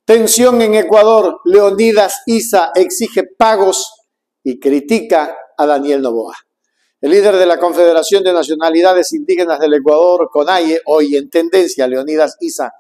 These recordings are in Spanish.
Tensión en Ecuador. Leonidas Issa exige pagos y critica a Daniel Noboa. El líder de la Confederación de Nacionalidades Indígenas del Ecuador, CONAIE, hoy en tendencia, Leonidas Issa,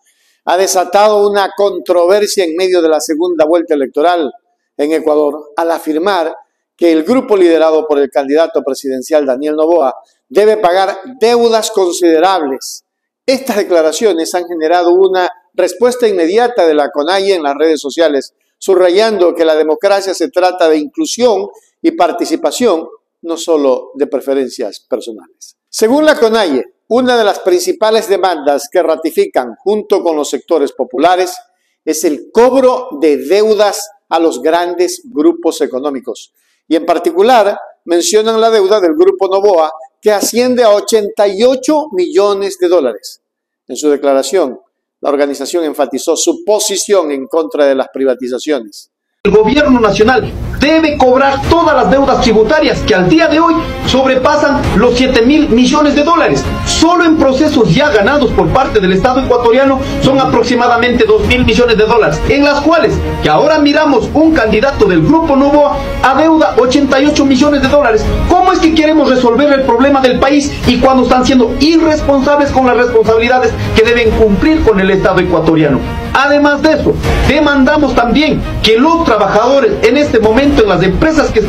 ha desatado una controversia en medio de la segunda vuelta electoral en Ecuador al afirmar que el grupo liderado por el candidato presidencial Daniel Noboa debe pagar deudas considerables. Estas declaraciones han generado una respuesta inmediata de la CONAIE en las redes sociales, subrayando que la democracia se trata de inclusión y participación, no solo de preferencias personales. Según la CONAIE, una de las principales demandas que ratifican junto con los sectores populares es el cobro de deudas a los grandes grupos económicos. Y en particular mencionan la deuda del grupo Noboa, que asciende a 88 millones de dólares. En su declaración, la organización enfatizó su posición en contra de las privatizaciones. El gobierno nacional debe cobrar todas las deudas tributarias que al día de hoy sobrepasan los 7.000 millones de dólares. Solo en procesos ya ganados por parte del Estado ecuatoriano son aproximadamente 2.000 millones de dólares, en las cuales que ahora miramos un candidato del grupo Noboa adeuda 88 millones de dólares. ¿Cómo es que queremos resolver el problema del país y cuando están siendo irresponsables con las responsabilidades que deben cumplir con el Estado ecuatoriano? Además de eso, demandamos también que los trabajadores en este momento en las empresas que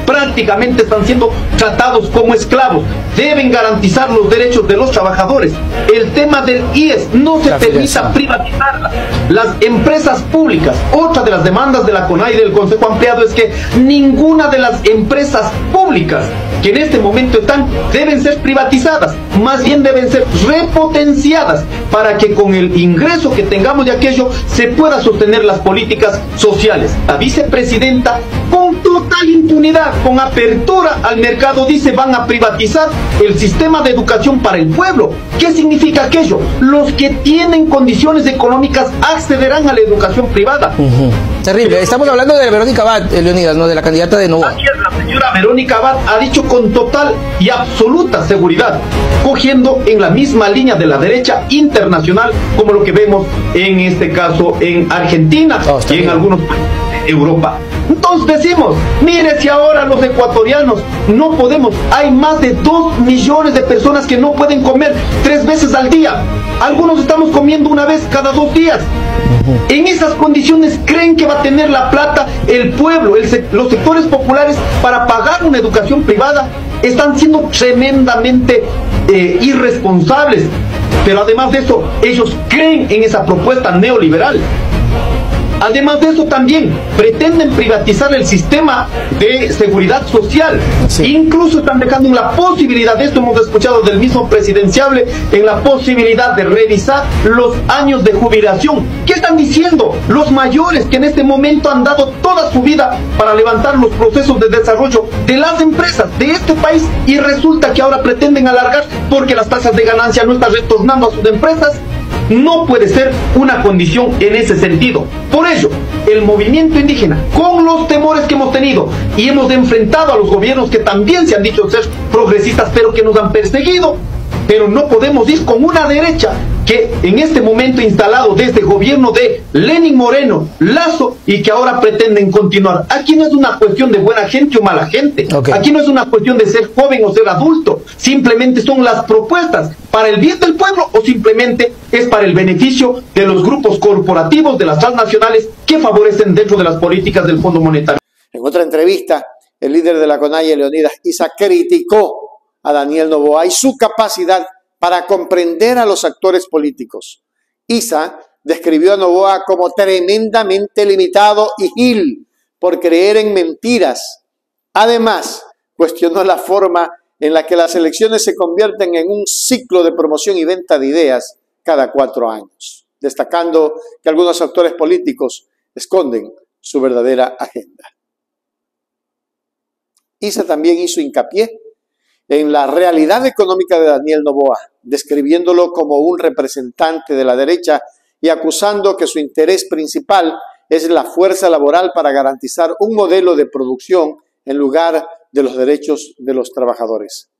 prácticamente están siendo tratados como esclavos, deben garantizar los derechos de los trabajadores. El tema del IES, no se permita privatizar las empresas públicas. Otra de las demandas de la CONAIE y del Consejo Ampliado es que ninguna de las empresas públicas que en este momento están deben ser privatizadas, más bien deben ser repotenciadas para que con el ingreso que tengamos de aquello se pueda sostener las políticas sociales. La vicepresidenta, con total impunidad, con apertura al mercado, dice van a privatizar el sistema de educación para el pueblo. ¿Qué significa aquello? Los que tienen condiciones económicas accederán a la educación privada. Terrible. Estamos hablando de Verónica Abad, Leonidas, ¿no? De la candidata de Noboa. La señora Verónica Abad ha dicho con total y absoluta seguridad, cogiendo en la misma línea de la derecha internacional, como lo que vemos en este caso en Argentina y en algunos países de Europa. Entonces decimos, mire, si ahora los ecuatorianos no podemos, hay más de 2 millones de personas que no pueden comer 3 veces al día. Algunos estamos comiendo una vez cada 2 días. En esas condiciones, ¿creen que va a tener la plata el pueblo, los sectores populares para pagar una educación privada? Están siendo tremendamente irresponsables. Pero además de eso, ellos creen en esa propuesta neoliberal. Además de eso, también pretenden privatizar el sistema de seguridad social. Incluso están dejando en la posibilidad, esto hemos escuchado del mismo presidenciable, en la posibilidad de revisar los años de jubilación. ¿Qué están diciendo? Los mayores que en este momento han dado toda su vida para levantar los procesos de desarrollo de las empresas de este país, y resulta que ahora pretenden alargar porque las tasas de ganancia no están retornando a sus empresas. No puede ser una condición en ese sentido. Por ello, el movimiento indígena, con los temores que hemos tenido y hemos enfrentado a los gobiernos que también se han dicho ser progresistas, pero que nos han perseguido, pero no podemos ir con una derecha que en este momento instalado desde el gobierno de Lenín Moreno, Lazo, y que ahora pretenden continuar. Aquí no es una cuestión de buena gente o mala gente. Aquí no es una cuestión de ser joven o ser adulto. Simplemente son las propuestas para el bien del pueblo o simplemente es para el beneficio de los grupos corporativos, de las transnacionales que favorecen dentro de las políticas del Fondo Monetario. En otra entrevista, el líder de la CONAIE, Leonidas Issa, criticó a Daniel Noboa y su capacidad para comprender a los actores políticos. Issa describió a Noboa como tremendamente limitado y gil por creer en mentiras. Además, cuestionó la forma en la que las elecciones se convierten en un ciclo de promoción y venta de ideas cada 4 años, destacando que algunos actores políticos esconden su verdadera agenda. Issa también hizo hincapié en la realidad económica de Daniel Noboa, describiéndolo como un representante de la derecha y acusando que su interés principal es la fuerza laboral para garantizar un modelo de producción en lugar de los derechos de los trabajadores.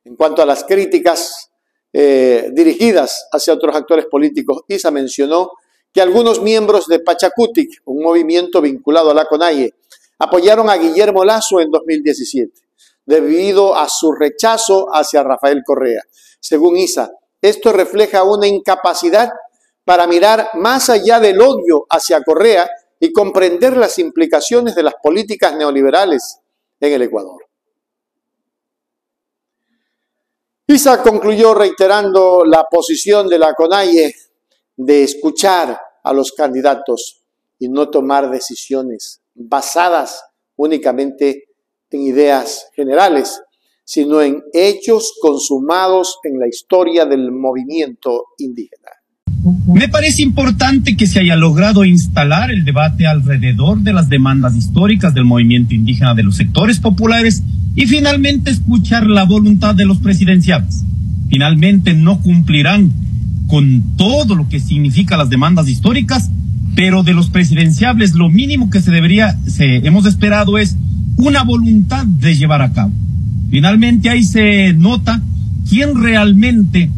En cuanto a las críticas dirigidas hacia otros actores políticos, Issa mencionó que algunos miembros de Pachacutic, un movimiento vinculado a la CONAIE, apoyaron a Guillermo Lasso en 2017, debido a su rechazo hacia Rafael Correa. Según ISA, esto refleja una incapacidad para mirar más allá del odio hacia Correa y comprender las implicaciones de las políticas neoliberales en el Ecuador. ISA concluyó reiterando la posición de la CONAIE de escuchar a los candidatos y no tomar decisiones basadas únicamente en ideas generales, sino en hechos consumados en la historia del movimiento indígena. Me parece importante que se haya logrado instalar el debate alrededor de las demandas históricas del movimiento indígena de los sectores populares y finalmente escuchar la voluntad de los presidenciables. Finalmente no cumplirán con todo lo que significa las demandas históricas, pero de los presidenciables lo mínimo que hemos esperado es una voluntad de llevar a cabo. Finalmente ahí se nota quién realmente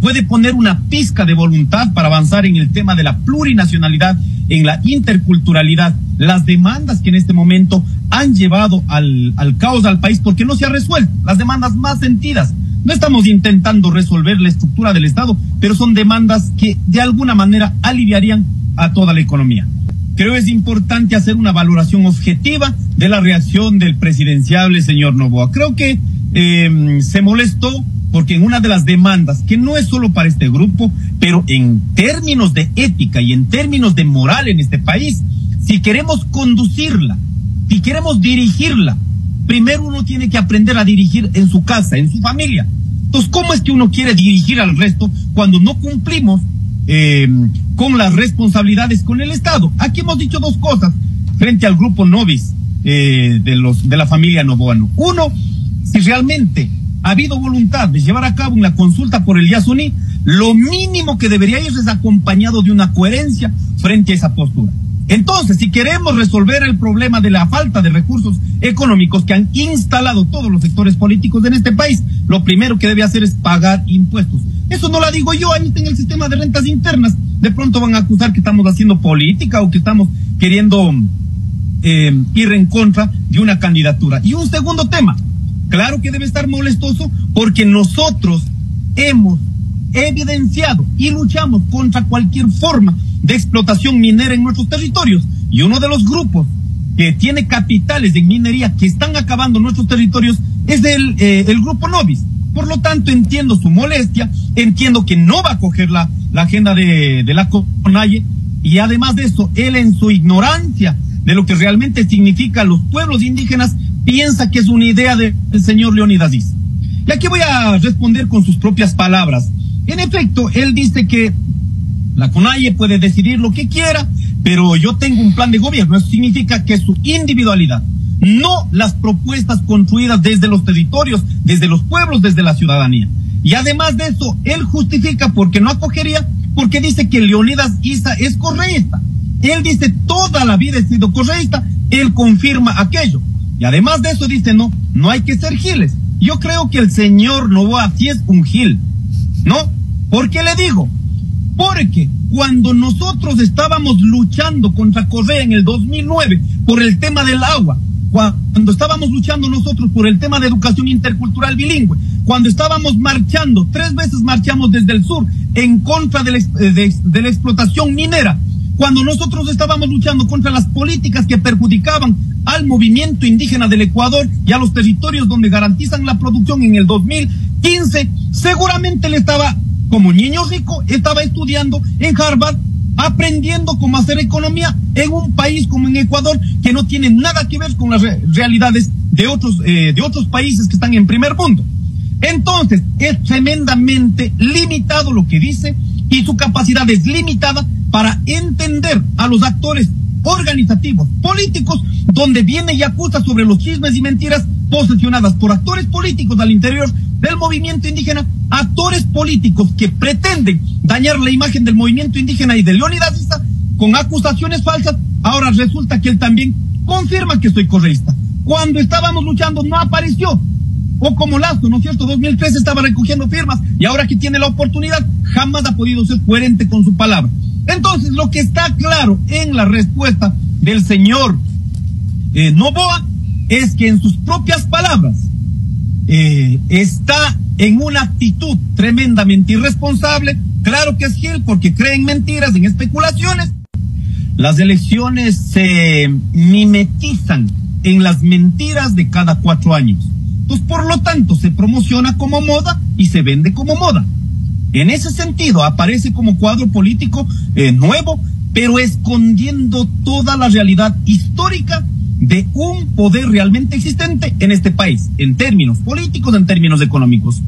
puede poner una pizca de voluntad para avanzar en el tema de la plurinacionalidad, en la interculturalidad, las demandas que en este momento han llevado al caos al país porque no se ha resuelto, las demandas más sentidas. No estamos intentando resolver la estructura del Estado, pero son demandas que de alguna manera aliviarían a toda la economía. Creo que es importante hacer una valoración objetiva de la reacción del presidenciable señor Noboa. Creo que se molestó porque en una de las demandas, que no es solo para este grupo, pero en términos de ética y en términos de moral en este país, si queremos conducirla, si queremos dirigirla, primero uno tiene que aprender a dirigir en su casa, en su familia. Entonces, ¿cómo es que uno quiere dirigir al resto cuando no cumplimos con las responsabilidades con el Estado? Aquí hemos dicho dos cosas frente al grupo Novis de la familia Noboa. Uno, si realmente ha habido voluntad de llevar a cabo una consulta por el Yasuní, lo mínimo que debería ir es acompañado de una coherencia frente a esa postura. Entonces, si queremos resolver el problema de la falta de recursos económicos que han instalado todos los sectores políticos en este país, lo primero que debe hacer es pagar impuestos. Eso no lo digo yo, ahí está en el sistema de rentas internas. De pronto van a acusar que estamos haciendo política o que estamos queriendo ir en contra de una candidatura. Y un segundo tema, claro que debe estar molestoso porque nosotros hemos evidenciado y luchamos contra cualquier forma de explotación minera en nuestros territorios. Y uno de los grupos que tiene capitales en minería que están acabando nuestros territorios es el grupo Novis. Por lo tanto, entiendo su molestia, entiendo que no va a coger la agenda de la CONAIE, y además de eso, él en su ignorancia de lo que realmente significa los pueblos indígenas, piensa que es una idea del señor Leonidas Issa. Y aquí voy a responder con sus propias palabras. En efecto, él dice que la CONAIE puede decidir lo que quiera, pero yo tengo un plan de gobierno. Eso significa que su individualidad, no las propuestas construidas desde los territorios, desde los pueblos, desde la ciudadanía. Y además de eso, él justifica porque no acogería, porque dice que Leonidas Issa es correísta. Él dice toda la vida he sido correísta, él confirma aquello. Y además de eso dice no hay que ser giles. Yo creo que el señor Noboa sí es un gil, ¿no? ¿Por qué le digo? Porque cuando nosotros estábamos luchando contra Correa en el 2009 por el tema del agua, cuando estábamos luchando nosotros por el tema de educación intercultural bilingüe, cuando estábamos marchando, 3 veces marchamos desde el sur en contra de la explotación minera, cuando nosotros estábamos luchando contra las políticas que perjudicaban al movimiento indígena del Ecuador y a los territorios donde garantizan la producción en el 2015, seguramente él estaba, como niño rico, estaba estudiando en Harvard, aprendiendo cómo hacer economía en un país como en Ecuador, que no tiene nada que ver con las realidades de otros países que están en primer mundo. Entonces, es tremendamente limitado lo que dice y su capacidad es limitada para entender a los actores organizativos, políticos, donde viene y acusa sobre los chismes y mentiras posesionadas por actores políticos al interior del movimiento indígena, actores políticos que pretenden dañar la imagen del movimiento indígena y de Leonidas Issa con acusaciones falsas. Ahora resulta que él también confirma que soy correísta. Cuando estábamos luchando no apareció. O como Lasso, ¿no es cierto? 2013 estaba recogiendo firmas y ahora que tiene la oportunidad jamás ha podido ser coherente con su palabra. Entonces, lo que está claro en la respuesta del señor Noboa es que en sus propias palabras está en una actitud tremendamente irresponsable. Claro que es Gil, porque cree en mentiras, en especulaciones. Las elecciones se mimetizan en las mentiras de cada 4 años. Pues por lo tanto se promociona como moda y se vende como moda. En ese sentido aparece como cuadro político nuevo, pero escondiendo toda la realidad histórica de un poder realmente existente en este país, en términos políticos, en términos económicos.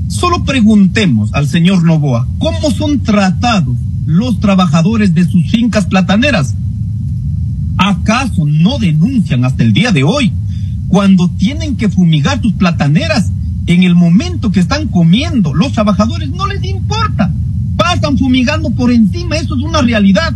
Solo preguntemos al señor Noboa, ¿cómo son tratados los trabajadores de sus fincas plataneras? ¿Acaso no denuncian hasta el día de hoy cuando tienen que fumigar sus plataneras? En el momento que están comiendo, los trabajadores no les importa, pasan fumigando por encima, eso es una realidad.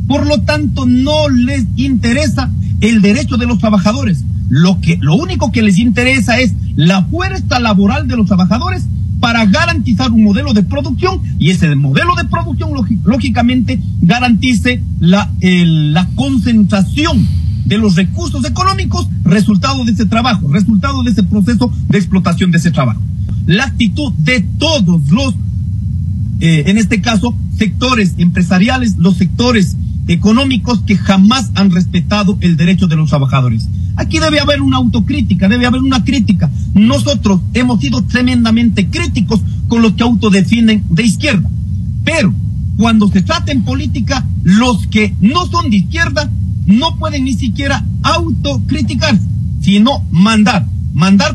Por lo tanto, no les interesa el derecho de los trabajadores. Lo único que les interesa es la fuerza laboral de los trabajadores para garantizar un modelo de producción, y ese modelo de producción lógicamente garantice la concentración de los recursos económicos, resultado de ese trabajo, resultado de ese proceso de explotación de ese trabajo. La actitud de todos los, en este caso, sectores empresariales, los sectores económicos que jamás han respetado el derecho de los trabajadores. Aquí debe haber una autocrítica, debe haber una crítica. Nosotros hemos sido tremendamente críticos con los que autodefinen de izquierda, pero cuando se trata en política, los que no son de izquierda no pueden ni siquiera autocriticarse, sino mandar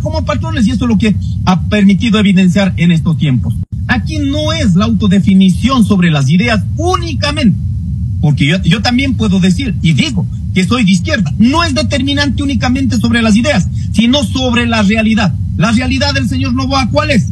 como patrones, y eso es lo que ha permitido evidenciar en estos tiempos. Aquí no es la autodefinición sobre las ideas únicamente, porque yo también puedo decir, y digo, que soy de izquierda. No es determinante únicamente sobre las ideas, sino sobre la realidad. La realidad del señor Noboa, ¿cuál es?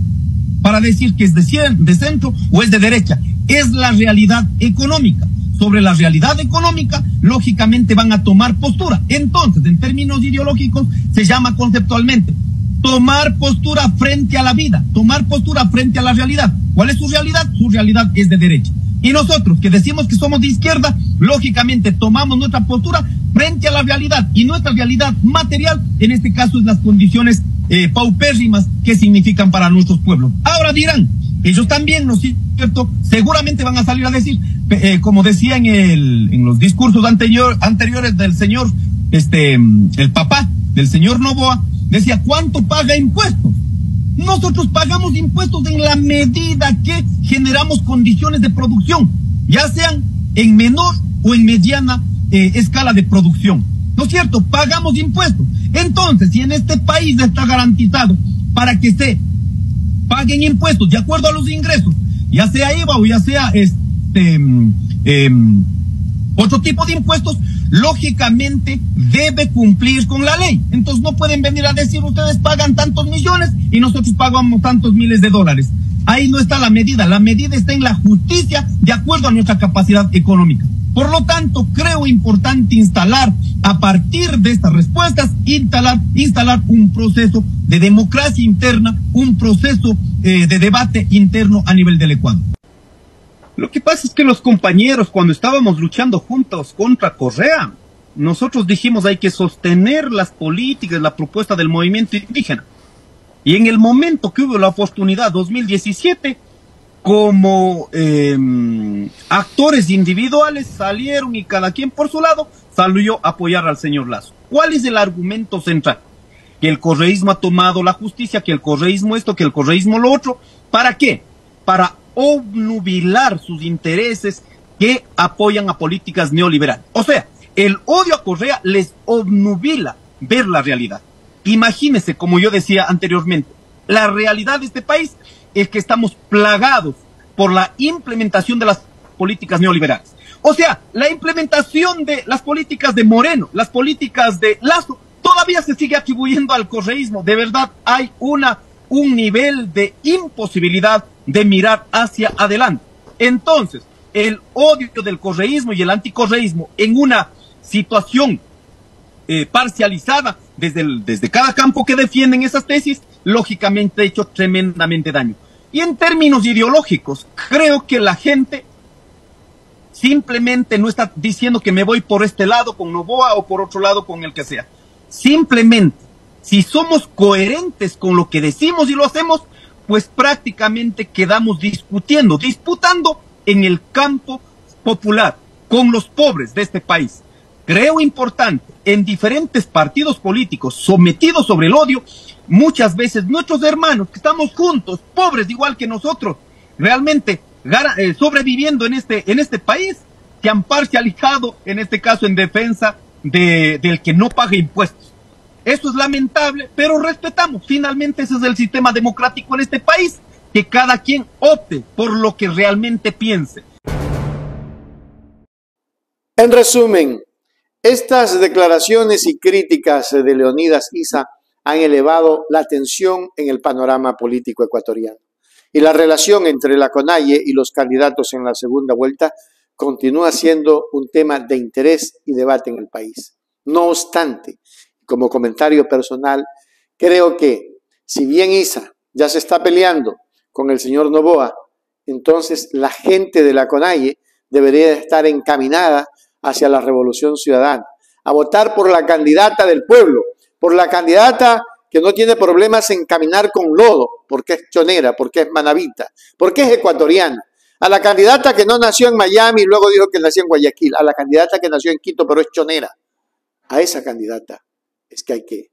Para decir que es de centro o es de derecha. Es la realidad económica. Sobre la realidad económica, lógicamente van a tomar postura. Entonces, en términos ideológicos, se llama conceptualmente tomar postura frente a la vida, tomar postura frente a la realidad. ¿Cuál es su realidad? Su realidad es de derecha. Y nosotros, que decimos que somos de izquierda, lógicamente tomamos nuestra postura frente a la realidad. Y nuestra realidad material, en este caso, es las condiciones paupérrimas que significan para nuestros pueblos. Ahora dirán, ellos también, ¿no es cierto? Seguramente van a salir a decir, como decía en los discursos anteriores del señor, el papá del señor Noboa, decía, ¿cuánto paga impuestos? Nosotros pagamos impuestos en la medida que generamos condiciones de producción, ya sean en menor o en mediana escala de producción. ¿No es cierto? Pagamos impuestos. Entonces, si en este país está garantizado para que se paguen impuestos de acuerdo a los ingresos, ya sea IVA o ya sea otro tipo de impuestos, lógicamente debe cumplir con la ley. Entonces no pueden venir a decir, ustedes pagan tantos millones y nosotros pagamos tantos miles de dólares. Ahí no está la medida está en la justicia de acuerdo a nuestra capacidad económica. Por lo tanto, creo importante instalar, a partir de estas respuestas, instalar un proceso de democracia interna, un proceso de debate interno a nivel del Ecuador. Lo que pasa es que los compañeros, cuando estábamos luchando juntos contra Correa, nosotros dijimos hay que sostener las políticas, la propuesta del movimiento indígena. Y en el momento que hubo la oportunidad, 2017, como actores individuales salieron y cada quien por su lado salió a apoyar al señor Lasso. ¿Cuál es el argumento central? Que el correísmo ha tomado la justicia, que el correísmo esto, que el correísmo lo otro. ¿Para qué? Para obnubilar sus intereses que apoyan a políticas neoliberales. O sea, el odio a Correa les obnubila ver la realidad. Imagínense, como yo decía anteriormente, la realidad de este país es que estamos plagados por la implementación de las políticas neoliberales. O sea, la implementación de las políticas de Moreno, las políticas de Lasso, todavía se sigue atribuyendo al correísmo. De verdad, hay un nivel de imposibilidad de mirar hacia adelante. Entonces, el odio del correísmo y el anticorreísmo en una situación parcializada desde cada campo que defienden esas tesis, lógicamente ha hecho tremendamente daño. Y en términos ideológicos, creo que la gente simplemente no está diciendo que me voy por este lado con Noboa o por otro lado con el que sea. Simplemente, si somos coherentes con lo que decimos y lo hacemos, pues prácticamente quedamos disputando en el campo popular con los pobres de este país. Creo importante, en diferentes partidos políticos sometidos sobre el odio, muchas veces nuestros hermanos que estamos juntos, pobres igual que nosotros, realmente sobreviviendo en este país, se han parcializado, en este caso en defensa del que no paga impuestos. Eso es lamentable, pero respetamos. Finalmente ese es el sistema democrático en este país, que cada quien opte por lo que realmente piense. En resumen, estas declaraciones y críticas de Leonidas Issa han elevado la tensión en el panorama político ecuatoriano. Y la relación entre la CONAIE y los candidatos en la segunda vuelta continúa siendo un tema de interés y debate en el país. No obstante, como comentario personal, creo que si bien Issa ya se está peleando con el señor Noboa, entonces la gente de la CONAIE debería estar encaminada hacia la revolución ciudadana, a votar por la candidata del pueblo, por la candidata que no tiene problemas en caminar con lodo, porque es chonera, porque es manabita, porque es ecuatoriana, a la candidata que no nació en Miami y luego dijo que nació en Guayaquil, a la candidata que nació en Quito pero es chonera. A esa candidata es que hay que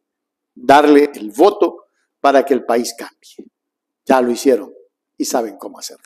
darle el voto para que el país cambie. Ya lo hicieron y saben cómo hacerlo.